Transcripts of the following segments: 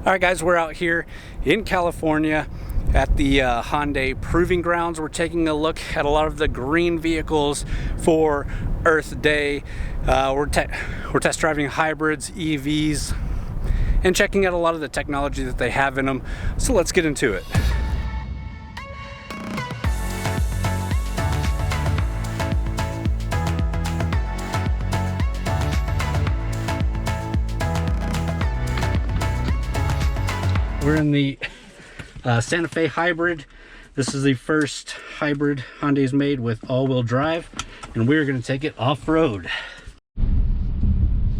All right, guys, we're out here in California at the Hyundai Proving Grounds. We're taking a look at a lot of the green vehicles for Earth Day. We're test driving hybrids, EVs, and checking out a lot of the technology that they have in them. So let's get into it. We're in the Santa Fe hybrid. This is the first hybrid Hyundai's made with all-wheel drive, and we're going to take it off-road.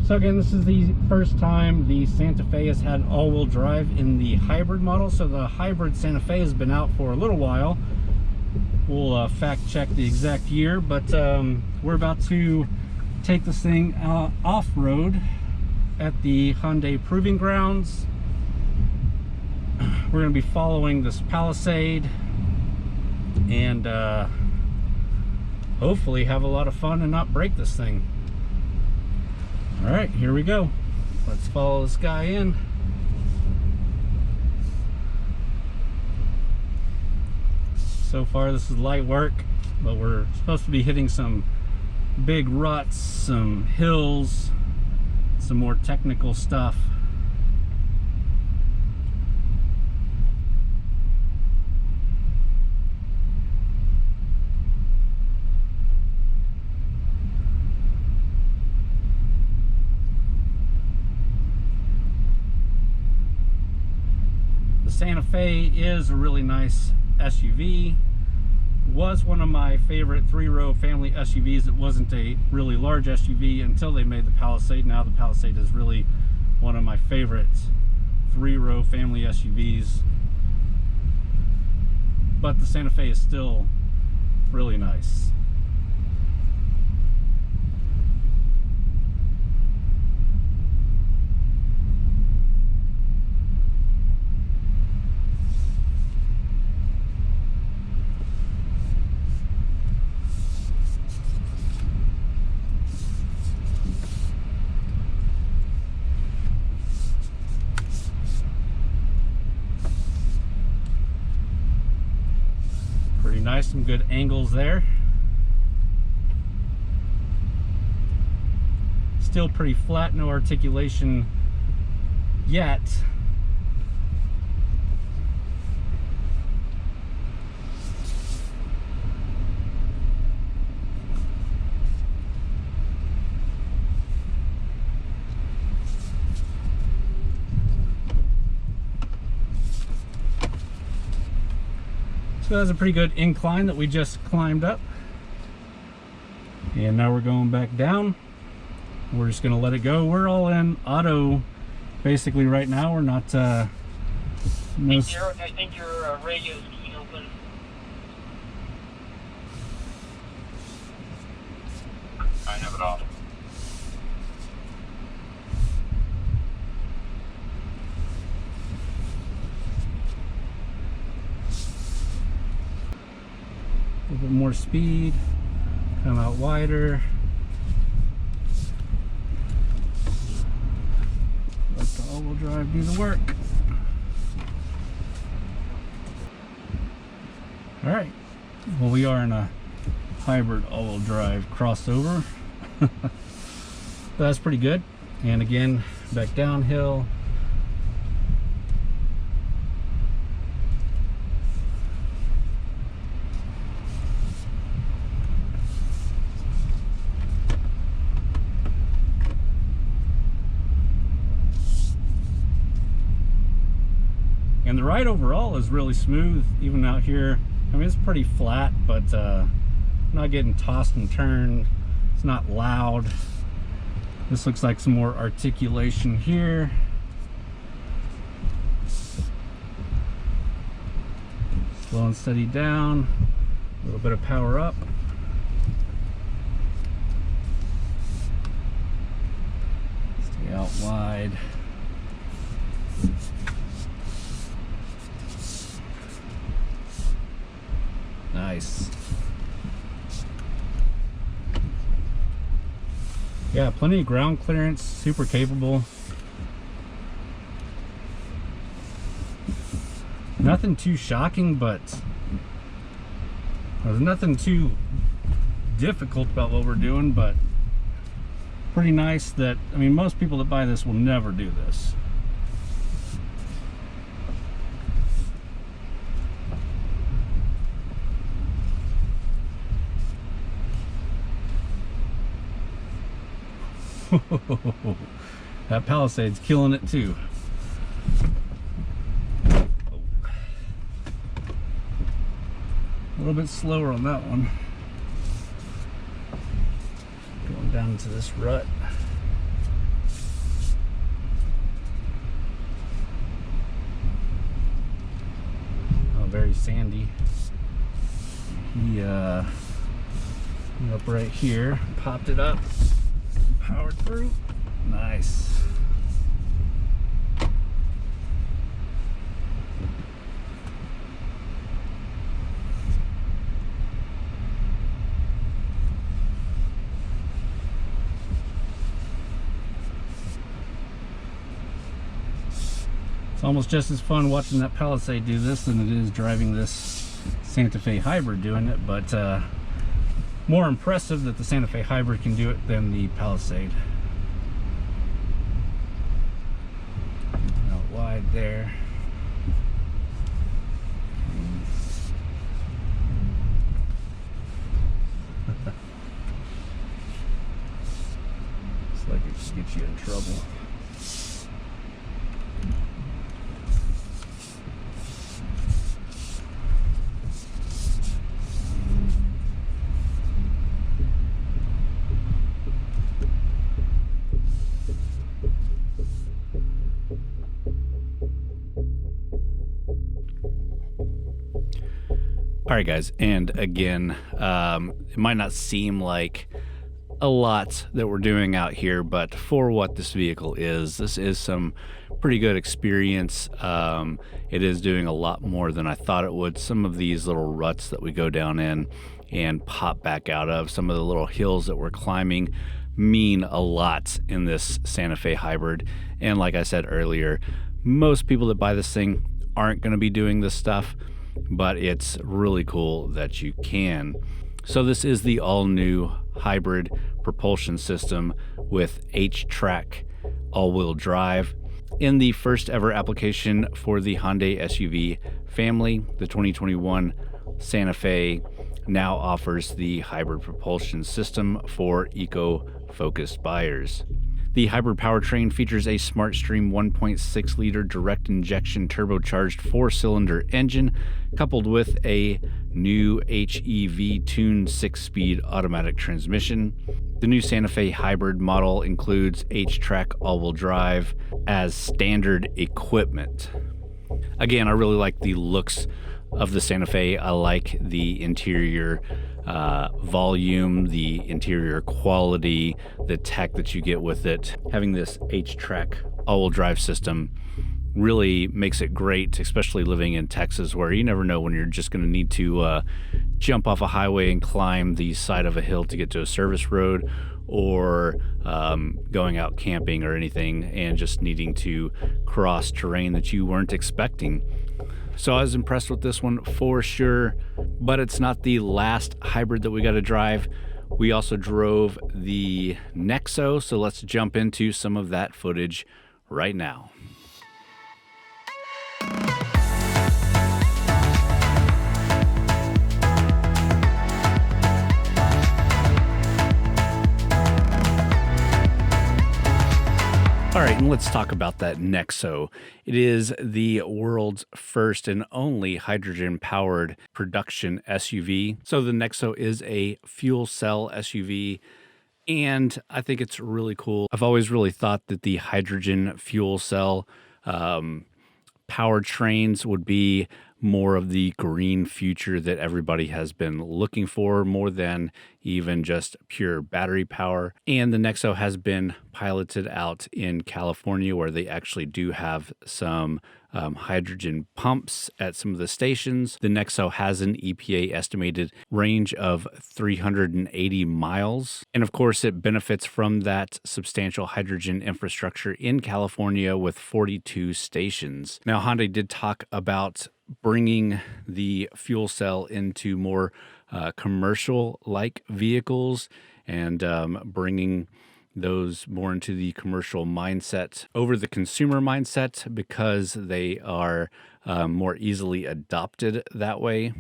So again, this is the first time the Santa Fe has had all-wheel drive in the hybrid model. So the hybrid Santa Fe has been out for a little while. We'll fact check the exact year, but we're about to take this thing off-road at the Hyundai Proving Grounds. We're going to be following this Palisade and hopefully have a lot of fun and not break this thing. All right, here we go. Let's follow this guy in. So far this is light work, but we're supposed to be hitting some big ruts, some hills, some more technical stuff. Santa Fe is a really nice SUV. Was one of my favorite three-row family SUVs. It wasn't a really large SUV until they made the Palisade. Now the Palisade is really one of my favorite three-row family SUVs. But the Santa Fe is still really nice. Nice, some good angles there. Still pretty flat, no articulation yet. So that's a pretty good incline that we just climbed up. And now we're going back down. We're just gonna let it go. We're all in auto basically right now. We're not I think your radio's key open. I have it off. A little bit more speed, come out wider. Let the all-wheel drive do the work. All right, well, we are in a hybrid all-wheel drive crossover. That's pretty good. And again, back downhill. And the ride overall is really smooth, even out here. I mean, it's pretty flat, but not getting tossed and turned. It's not loud. This looks like some more articulation here. Slow and steady down. A little bit of power up. Stay out wide. Nice. Yeah, plenty of ground clearance, super capable. Nothing too shocking, but there's nothing too difficult about what we're doing, but pretty nice that, I mean, most people that buy this will never do this. That Palisade's killing it too. A little bit slower on that one. Going down into this rut. Oh, very sandy. He up right here, popped it up, powered through. Nice. It's almost just as fun watching that Palisade do this than it is driving this Santa Fe Hybrid doing it, but more impressive that the Santa Fe Hybrid can do it than the Palisade. Out wide there. Looks like it could get you in trouble. All right, guys, and again, it might not seem like a lot that we're doing out here, but for what this vehicle is, this is some pretty good experience. It is doing a lot more than I thought it would. Some of these little ruts that we go down in and pop back out of, some of the little hills that we're climbing mean a lot in this Santa Fe Hybrid. And like I said earlier, most people that buy this thing aren't going to be doing this stuff, but it's really cool that you can. So this is the all-new hybrid propulsion system with H-Track all-wheel drive. In the first ever application for the Hyundai SUV family, the 2021 Santa Fe now offers the hybrid propulsion system for eco-focused buyers. The hybrid powertrain features a SmartStream 1.6-liter direct injection turbocharged 4-cylinder engine, coupled with a new HEV-tuned 6-speed automatic transmission. The new Santa Fe hybrid model includes H-Track all-wheel drive as standard equipment. Again, I really like the looks of the Santa Fe. I like the interior volume, the interior quality, the tech that you get with it. Having this H-Track all-wheel drive system really makes it great, especially living in Texas, where you never know when you're just going to need to jump off a highway and climb the side of a hill to get to a service road, or going out camping or anything and just needing to cross terrain that you weren't expecting. So I was impressed with this one for sure, but it's not the last hybrid that we got to drive. We also drove the Nexo, so let's jump into some of that footage right now. All right, and let's talk about that Nexo. It is the world's first and only hydrogen-powered production SUV. So the Nexo is a fuel cell SUV, and I think it's really cool. I've always really thought that the hydrogen fuel cell powertrains would be more of the green future that everybody has been looking for, more than even just pure battery power. And the Nexo has been piloted out in California, where they actually do have some hydrogen pumps at some of the stations. The Nexo has an EPA estimated range of 380 miles. And of course, it benefits from that substantial hydrogen infrastructure in California with 42 stations. Now, Hyundai did talk about bringing the fuel cell into more commercial-like vehicles and bringing those more into the commercial mindset over the consumer mindset, because they are more easily adopted that way.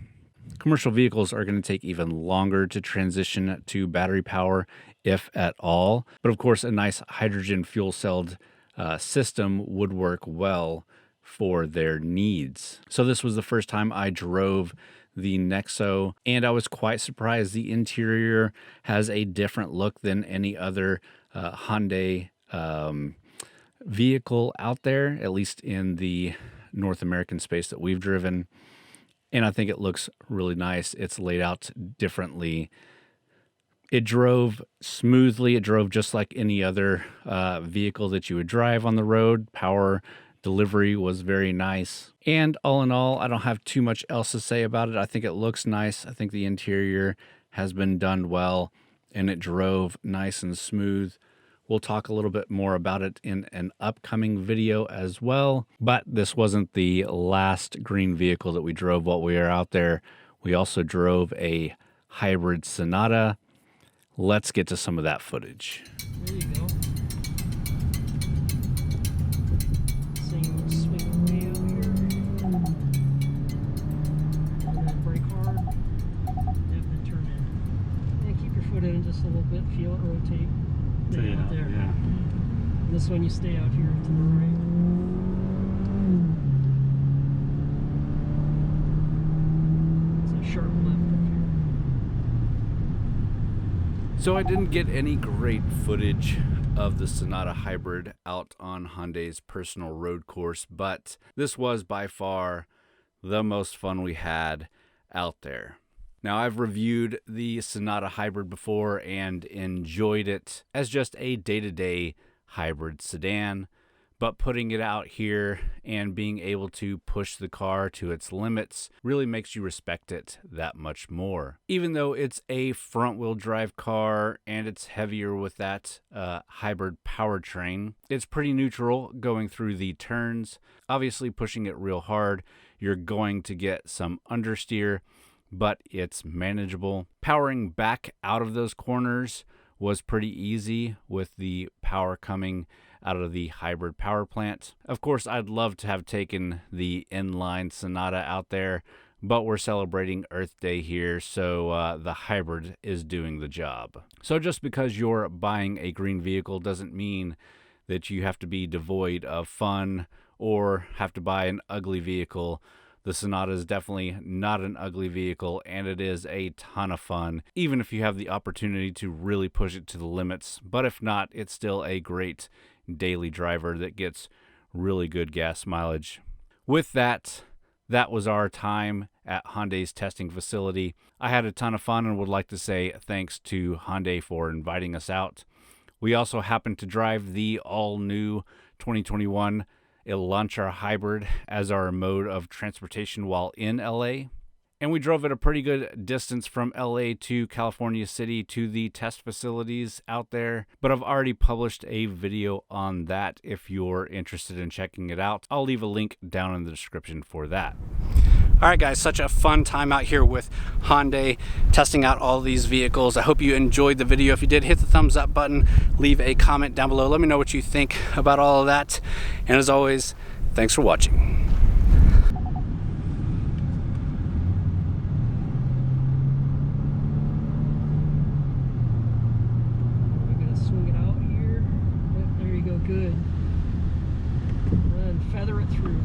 Commercial vehicles are going to take even longer to transition to battery power, if at all. But of course, a nice hydrogen fuel celled system would work well for their needs. So this was the first time I drove the Nexo, and I was quite surprised. The interior has a different look than any other Hyundai vehicle out there, at least in the North American space that we've driven. And I think it looks really nice. It's laid out differently. It drove smoothly. It drove just like any other vehicle that you would drive on the road. Power delivery was very nice. And all in all, I don't have too much else to say about it. I think it looks nice. I think the interior has been done well, and it drove nice and smooth. We'll talk a little bit more about it in an upcoming video as well. But this wasn't the last green vehicle that we drove while we were out there. We also drove a hybrid Sonata. Let's get to some of that footage. There you go. So you swing way out here. And then brake hard. Yep, and turn in. And keep your foot in just a little bit. Feel it rotate. Out there. Yeah. This one you stay out here to the right. It's a sharp left up here. So I didn't get any great footage of the Sonata Hybrid out on Hyundai's personal road course, but this was by far the most fun we had out there. Now, I've reviewed the Sonata Hybrid before and enjoyed it as just a day-to-day hybrid sedan, but putting it out here and being able to push the car to its limits really makes you respect it that much more. Even though it's a front-wheel drive car and it's heavier with that hybrid powertrain, it's pretty neutral going through the turns. Obviously, pushing it real hard, you're going to get some understeer, but it's manageable. Powering back out of those corners was pretty easy with the power coming out of the hybrid power plant. Of course, I'd love to have taken the inline Sonata out there, but we're celebrating Earth Day here, so the hybrid is doing the job. So just because you're buying a green vehicle doesn't mean that you have to be devoid of fun or have to buy an ugly vehicle. The Sonata is definitely not an ugly vehicle, and it is a ton of fun, even if you have the opportunity to really push it to the limits. But if not, it's still a great daily driver that gets really good gas mileage. With that, that was our time at Hyundai's testing facility. I had a ton of fun and would like to say thanks to Hyundai for inviting us out. We also happened to drive the all-new 2021 Elantra hybrid as our mode of transportation while in LA. And we drove at a pretty good distance from LA to California City to the test facilities out there. But I've already published a video on that if you're interested in checking it out. I'll leave a link down in the description for that. All right, guys, such a fun time out here with Hyundai, testing out all these vehicles. I hope you enjoyed the video. If you did, hit the thumbs up button, leave a comment down below. Let me know what you think about all of that. And as always, thanks for watching. We're gonna swing it out here. Yep, there you go, good. And feather it through.